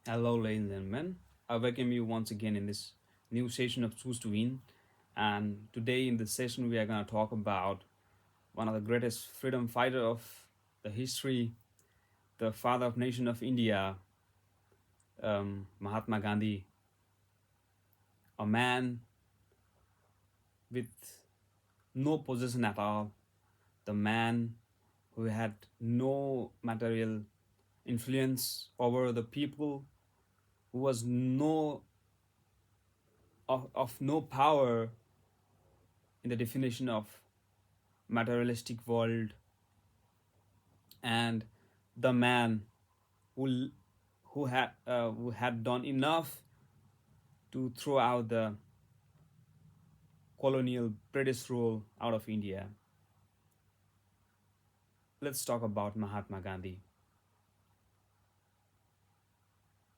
Hello, ladies and gentlemen. I welcome you once again in this new session of Choose to Win. And today, in this session, we are going to talk about one of the greatest freedom fighter of the history, the father of nation of India, Mahatma Gandhi, a man with no possession at all, the man who had no material influence over the people, who was of no power in the definition of materialistic world, and the man who who had done enough to throw out the colonial British rule out of India. Let's talk about Mahatma Gandhi.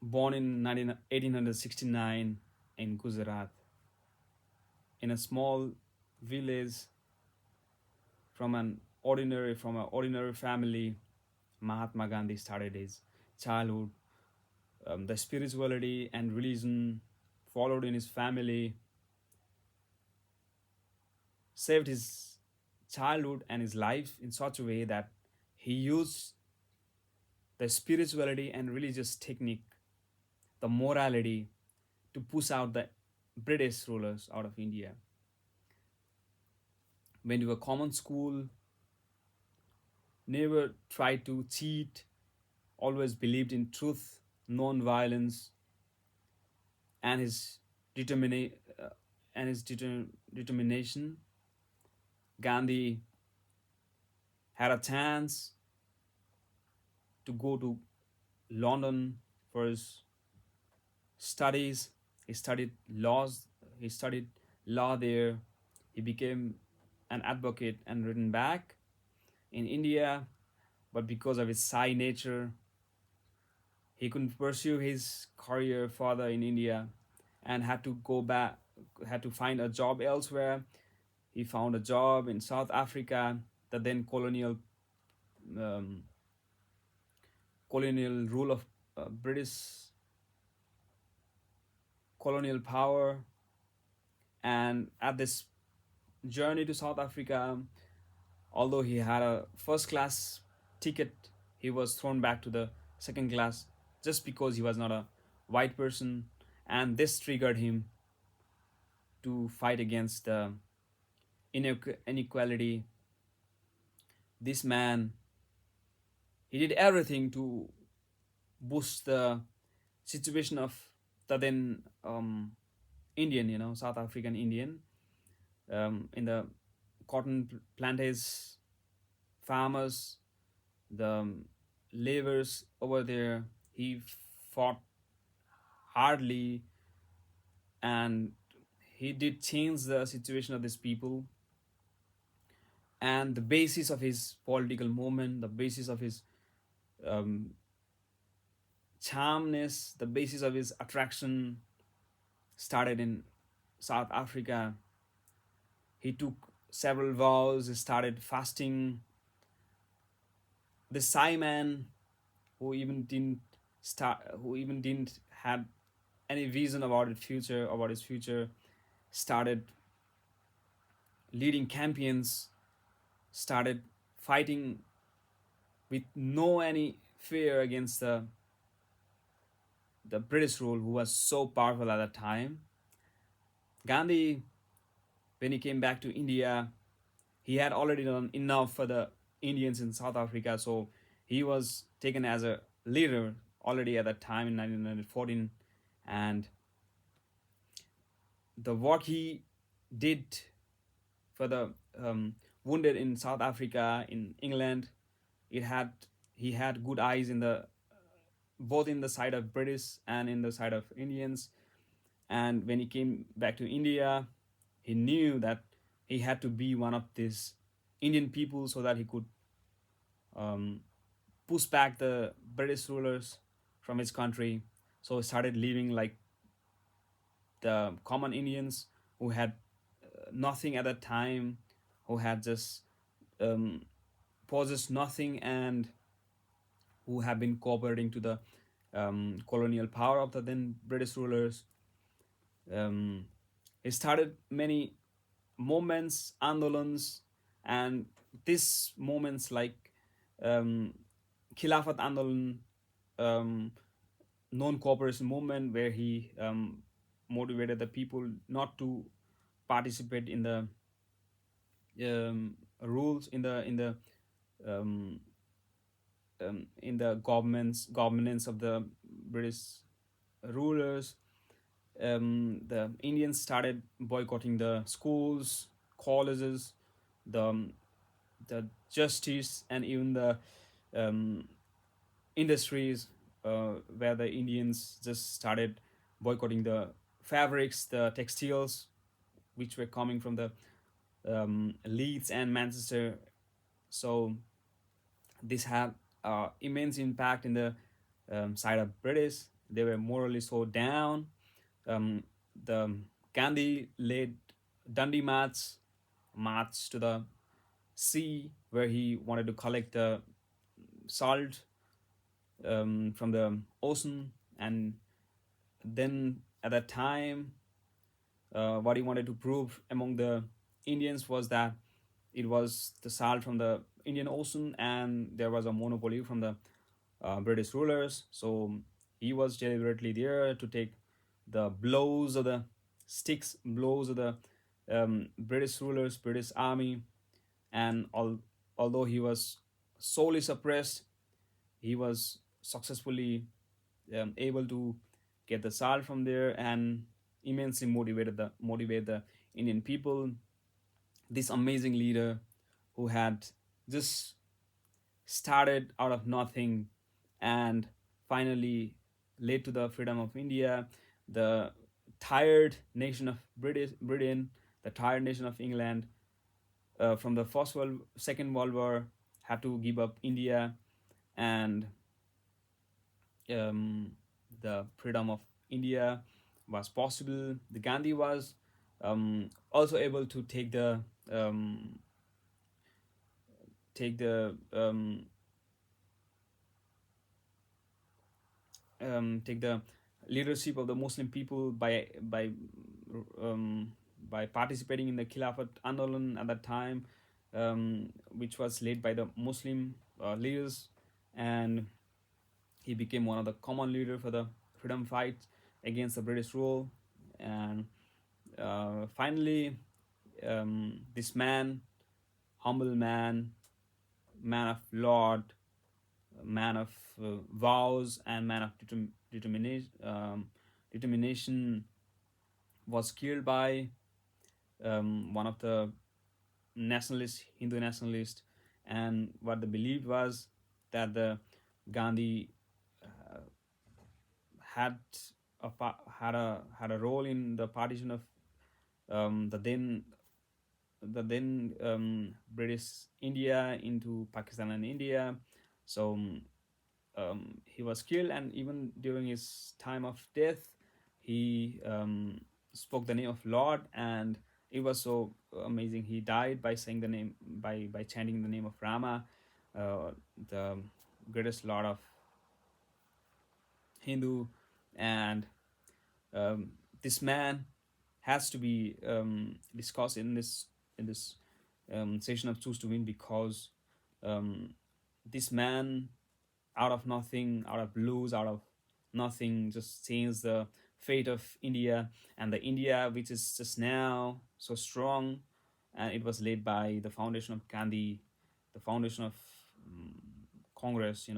Born in 1869 in Gujarat, in a small village from an ordinary family, Mahatma Gandhi started his childhood. The spirituality and religion followed in his family saved his childhood and his life in such a way that he used the spirituality and religious technique, the morality, to push out the British rulers out of India. Went to a common school, never tried to cheat, always believed in truth, non-violence, and his determina- uh, determination. Gandhi had a chance to go to London for his studies. He studied laws. He studied law there. He became an advocate and written back in India, but because of his shy nature, he couldn't pursue his career further in India and had to go back, had to find a job elsewhere. He found a job in South Africa, the then um, colonial rule of British colonial power. And at this journey to South Africa, although he had a first class ticket, he was thrown back to the second class just because he was not a white person. And this triggered him to fight against the inequality. This man, he did everything to boost the situation of the then Indian, South African Indian, in the cotton plantage farmers, the laborers over there. He fought hardly, and he did change the situation of these people. And the basis of his political movement, the basis of his um, charmness, the basis of his attraction started in South Africa. He took several vows, he started fasting. The Sai man, who even didn't had any vision about his future, started leading campaigns, started fighting with no any fear against the British rule, who was so powerful at that time. Gandhi, when he came back to India, he had already done enough for the Indians in South Africa, so he was taken as a leader already at that time in 1914. And the work he did for the wounded in South Africa, in England, it had he had good eyes in the both in the side of British and in the side of Indians. And when he came back to India, he knew that he had to be one of these Indian people so that he could um, push back the British rulers from his country. So he started living like the common Indians who had nothing at that time, who had just um, possessed nothing, and who have been cooperating to the colonial power of the then British rulers. Um, he started many movements, andolans, and these movements like um, Khilafat Andolan, um, non-cooperation movement, where he motivated the people not to participate in the rules um, in the governance of the British rulers. The Indians started boycotting the schools, colleges, the the justice, and even the um, industries, where the Indians just started boycotting the fabrics, the textiles, which were coming from the Leeds and Manchester. So this had immense impact in the side of British. They were morally so down. Um, the Gandhi led Dundee march to the sea, where he wanted to collect the salt from the ocean. And then at that time, what he wanted to prove among the Indians was that it was the salt from the Indian Ocean, and there was a monopoly from the British rulers. So he was deliberately there to take the blows of the sticks, blows of the British rulers, British army. And although he was sorely suppressed, he was successfully able to get the salt from there and immensely motivate the Indian people. This amazing leader who had just started out of nothing and finally led to the freedom of India. The tired nation of Britain, the tired nation of England, from the Second World War, had to give up India, and um, the freedom of India was possible. The Gandhi was also able to um, take the leadership of the Muslim people um, by participating in the Khilafat Andolan at that time, which was led by the Muslim leaders, and he became one of the common leader for the freedom fight against the British rule. And finally, this man, humble man, man of Lord, man of vows, and man of determination, was killed by one of the Hindu nationalists. And what they believed was that the Gandhi uh, had had a role in the partition of the then British India into Pakistan and India. So he was killed, and even during his time of death, he spoke the name of Lord, and it was so amazing. He died by saying the name by chanting the name of Rama, the greatest Lord of Hindu. And um, this man has to be discussed in this session of Choose to Win, because um, this man, out of blues, out of nothing, just changed the fate of India, and the India which is just now so strong. And it was led by the foundation of Gandhi, the foundation of um, Congress,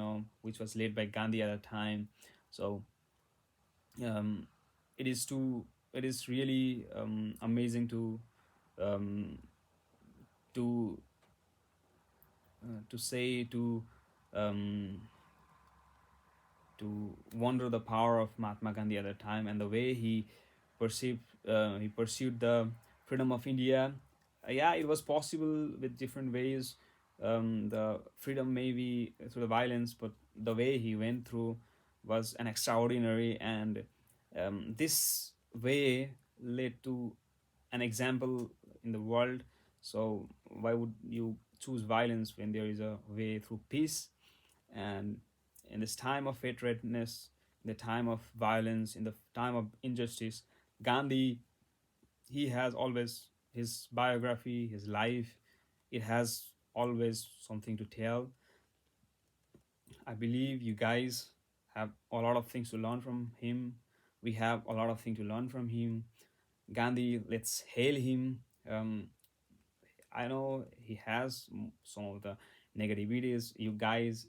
which was led by Gandhi at that time. So um, it is to it is really amazing um, to to say um, to wonder the power of Mahatma Gandhi at the time, and the way he pursued the freedom of India. Yeah, it was possible with different ways. The freedom maybe through the violence, but the way he went through was an extraordinary, and this way led to an example in the world. So why would you choose violence when there is a way through peace? And in this time of hatredness, in the time of violence, in the time of injustice. Gandhi, he has always his biography, his life, it has always something to tell. I believe you guys have a lot of things to learn from him. We have a lot of things to learn from him. Gandhi, let's hail him. Um, I know he has some of the negativities. You guys,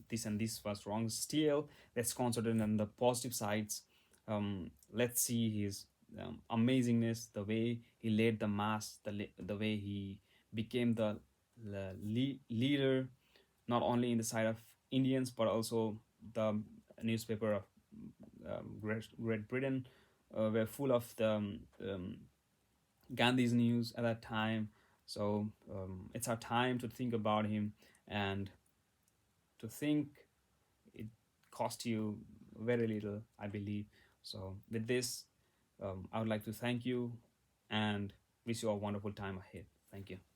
this and this was wrong. Still, let's concentrate on the positive sides. Let's see his amazingness, the way he led the mass, the way he became the leader, not only in the side of Indians but also the newspaper of Great Britain were full of the Gandhi's news at that time. So it's our time to think about him, and to think it cost you very little, I believe. So with this, I would like to thank you and wish you a wonderful time ahead. Thank you.